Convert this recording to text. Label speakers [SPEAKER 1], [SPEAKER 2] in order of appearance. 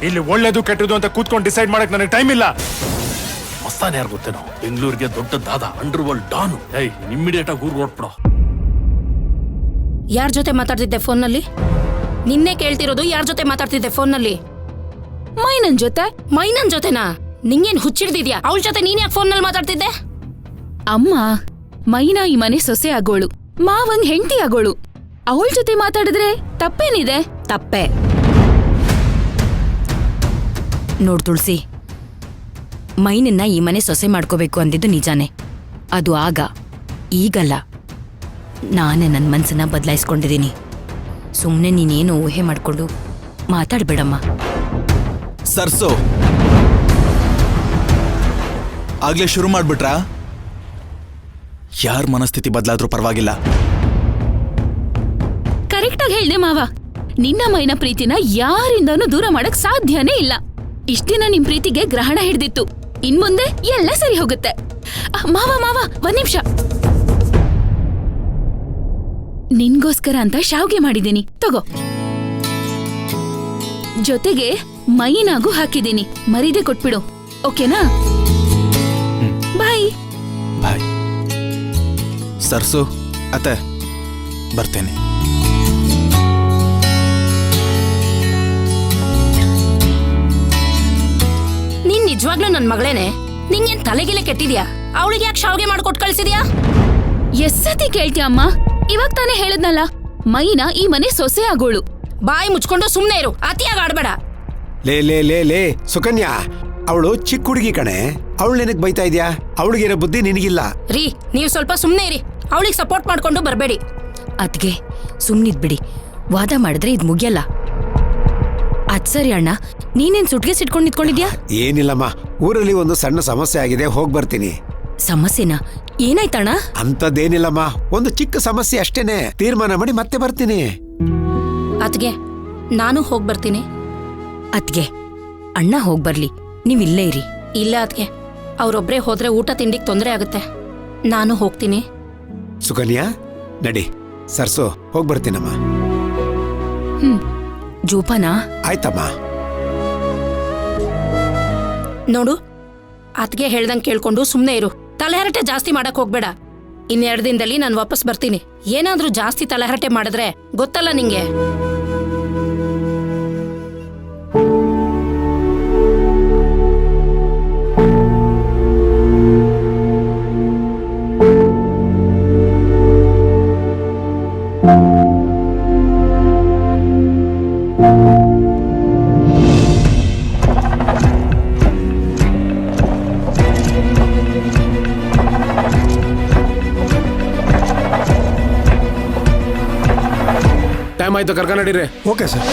[SPEAKER 1] ಇಲ್ಲಿ ಒಳ್ಳೇದು ಕೆಟ್ಟದು ಅಂತ ಕೂತ್ಕೊಂಡು ಡಿಸೈಡ್ ಮಾಡಕ್ ನನಗೆ ಟೈಮ್ ಇಲ್ಲ. ಮಸ್ತಾನೆ ಯಾರು ಗೊತ್ತೇನೋ, ಬೆಂಗಳೂರಿಗೆ ದೊಡ್ಡ ದಾದ, ಅಂಡರ್ ವರ್ಲ್ಡ್ ಡಾನು. ಇಮ್ಮಿಡಿಯೇಟ್ ಆಗಿ ಊರ್ ಹೊರಟ್ಬಿಡೋ.
[SPEAKER 2] ಯಾರ ಜೊತೆ ಮಾತಾಡ್ತಿದ್ದೆ ಫೋನ್ನಲ್ಲಿ? ನಿನ್ನೆ ಕೇಳ್ತಿರೋದು ಯಾರ ಜೊತೆ ಮಾತಾಡ್ತಿದ್ದೆ ಫೋನ್ನಲ್ಲಿ?
[SPEAKER 3] ಮೈನನ್ ಜೊತೆ.
[SPEAKER 2] ಮೈನನ್ ಜೊತೆನಾ? ನಿಂಗೇನ್ ಹುಚ್ಚಿಡ್ದಿದ್ಯಾ? ಅವಳ ಜೊತೆ ನೀನ್ ಯಾಕೆ ಫೋನ್ನಲ್ಲಿ ಮಾತಾಡ್ತಿದ್ದೆ?
[SPEAKER 3] ಅಮ್ಮ, ಮೈನಾ ಈ ಮನೆ ಸೊಸೆ ಆಗೋಳು, ಮಾವಂಗ್ ಹೆಂಡತಿ ಆಗೋಳು. ಅವಳ ಜೊತೆ ಮಾತಾಡಿದ್ರೆ ತಪ್ಪೇನಿದೆ?
[SPEAKER 2] ತಪ್ಪೆ. ನೋಡ್ ತುಳಸಿ, ಮೈನನ್ನ ಈ ಮನೆ ಸೊಸೆ ಮಾಡ್ಕೋಬೇಕು ಅಂದಿದ್ದು ನಿಜಾನೇ. ಅದು ಆಗ, ಈಗಲ್ಲ. ನಾನೇ ನನ್ನ ಮನ್ಸನ್ನ ಬದಲಾಯಿಸ್ಕೊಂಡಿದ್ದೀನಿ. ಸುಮ್ಮನೆ ನೀನೇನು ಊಹೆ ಮಾಡ್ಕೊಂಡು ಮಾತಾಡ್ಬೇಡಮ್ಮ.
[SPEAKER 4] ಸರ್ಸು, ಆಗ್ಲೇ ಶುರು ಮಾಡ್ಬಿಟ್ರಾ? ಯಾರ ಮನಸ್ಥಿತಿ ಬದಲಾದ್ರೂ ಪರವಾಗಿಲ್ಲ.
[SPEAKER 3] ಕರೆಕ್ಟಾಗಿ ಹೇಳ್ದೆ ಮಾವ. ನಿನ್ನ ಮೈನ ಪ್ರೀತಿನ ಯಾರಿಂದನೂ ದೂರ ಮಾಡಕ್ ಸಾಧ್ಯನೇ ಇಲ್ಲ. ಇಷ್ಟ ದಿನ ನಿಮ್ ಪ್ರೀತಿಗೆ ಗ್ರಹಣ ಹಿಡ್ದಿತ್ತು, ಇನ್ಮುಂದೆ ಎಲ್ಲ ಸರಿ ಹೋಗುತ್ತೆ. ಮಾವ ಮಾವ, ಒಂದ್ ನಿಮಿಷ. ನಿನ್ಗೋಸ್ಕರ ಅಂತ ಶಾವ್ಗೆ ಮಾಡಿದ್ದೀನಿ, ತಗೋ. ಜೊತೆಗೆ ಮೈನಾಗೂ ಹಾಕಿದ್ದೀನಿ, ಮರೀದೆ ಕೊಟ್ಬಿಡು, ಓಕೆನಾ? ಬಾಯ್
[SPEAKER 4] ಬಾಯ್. ಸರ್ಸು ಅತ್ತೆ, ಬರ್ತೇನೆ.
[SPEAKER 2] ನೀನ್ ನಿಜವಾಗ್ಲೂ ನನ್ ಮಗಳೇನೆ? ನಿಂಗೇನ್ ತಲೆಗಿಲೆ ಕೆಟ್ಟಿದ್ಯಾ? ಅವಳಿಗೆ ಯಾಕೆ ಶಾವ್ಗೆ ಮಾಡ್ಕೊಟ್ ಕಳ್ಸಿದ್ಯಾ?
[SPEAKER 3] ಎಸ್ಸತಿ ಕೇಳ್ತೀಯ ಅಮ್ಮ? ಇವಾಗ ತಾನೇ ಹೇಳದ್ನಲ್ಲ, ಮೈನಾ ಈ ಮನೆ ಸೊಸೆ ಆಗೋಳು.
[SPEAKER 2] ಬಾಯಿ ಮುಚ್ಕೊಂಡು ಸುಮ್ನೆ ಇರು, ಅತಿಯಾಗಿ ಆಡ್ಬೇಡ.
[SPEAKER 5] ಲೇ ಲೇ ಲೇ ಲೇ ಸುಕನ್ಯಾ, ಅವಳು ಚಿಕ್ಕ ಹುಡುಗಿ ಕಣೆ. ಅವಳು ನಿನಗ್ ಬೈತಾ ಇದ್ಯಾ? ಅವಳಿಗಿರೋ ಬುದ್ಧಿ ನಿನಗಿಲ್ಲ.
[SPEAKER 2] ರೀ, ನೀವು ಸ್ವಲ್ಪ ಸುಮ್ನೆ ಇರಿ. ಅವಳಿಗೆ ಸಪೋರ್ಟ್ ಮಾಡ್ಕೊಂಡು ಬರ್ಬೇಡಿ. ಅದ್ಗೆ ಸುಮ್ನಿದ್ಬಿಡಿ. ವಾದ ಮಾಡಿದ್ರೆ ಇದ್ ಮುಗಿಯಲ್ಲ. ಅದ್ ಸರಿ ಅಣ್ಣ, ನೀನೇನ್ ಸುಟ್ಗೆ ಸಿಟ್ಕೊಂಡ್ ನಿಂತ್ಕೊಂಡಿದ್ಯಾ?
[SPEAKER 5] ಏನಿಲ್ಲಮ್ಮ, ಊರಲ್ಲಿ ಒಂದು ಸಣ್ಣ ಸಮಸ್ಯೆ ಆಗಿದೆ, ಹೋಗ್ ಬರ್ತೀನಿ.
[SPEAKER 2] ಸಮಸ್ಯೆನಾ? ಏನಾಯ್ತಣ್ಣ?
[SPEAKER 5] ಅಂತದ್ದೇನಿಲ್ಲಮ್ಮ, ಒಂದು ಚಿಕ್ಕ ಸಮಸ್ಯೆ ಅಷ್ಟೇನೆ. ತೀರ್ಮಾನ ಮಾಡಿ ಮತ್ತೆ ಬರ್ತೀನಿ.
[SPEAKER 2] ಅದ್ಗೆ ನಾನು ಹೋಗ್ ಬರ್ತೀನಿ. ಅದ್ಗೆ ಅಣ್ಣ ಹೋಗ್ಬರ್ಲಿ, ನೀವಿಲ್ಲೇ ಇರಿ. ಇಲ್ಲ ಅದ್ಗೆ, ಅವ್ರೊಬ್ರೇ ಹೋದ್ರೆ ಊಟ ತಿಂಡಿಗೆ ತೊಂದರೆ ಆಗುತ್ತೆ. ನಾನು ಹೋಗ್ತೀನಿ.
[SPEAKER 5] ಸುಕನ್ಯಾ ನಡಿ. ಸರ್ಸು, ಹೋಗ್ ಬರ್ತೀನಮ್ಮ.
[SPEAKER 2] ಜೋಪಾನ.
[SPEAKER 5] ಆಯ್ತಮ್ಮ.
[SPEAKER 2] ನೋಡು, ಅದ್ಗೆ ಹೇಳ್ದಂಗ್ ಕೇಳ್ಕೊಂಡು ಸುಮ್ನೆ ಇರು. ತಲೆಹರಟೆ ಜಾಸ್ತಿ ಮಾಡಕ್ ಹೋಗ್ಬೇಡ. 2 ದಿನದಲ್ಲಿ ನಾನು ವಾಪಸ್ ಬರ್ತೀನಿ. ಏನಾದ್ರೂ ಜಾಸ್ತಿ ತಲೆಹರಟೆ ಮಾಡಿದ್ರೆ ಗೊತ್ತಲ್ಲ ನಿಂಗೆ.
[SPEAKER 1] ಟೈಮ್ ಆಯ್ತು, ಕರ್ಕೊಂಡು ನಡೀರಿ.
[SPEAKER 5] Okay sir.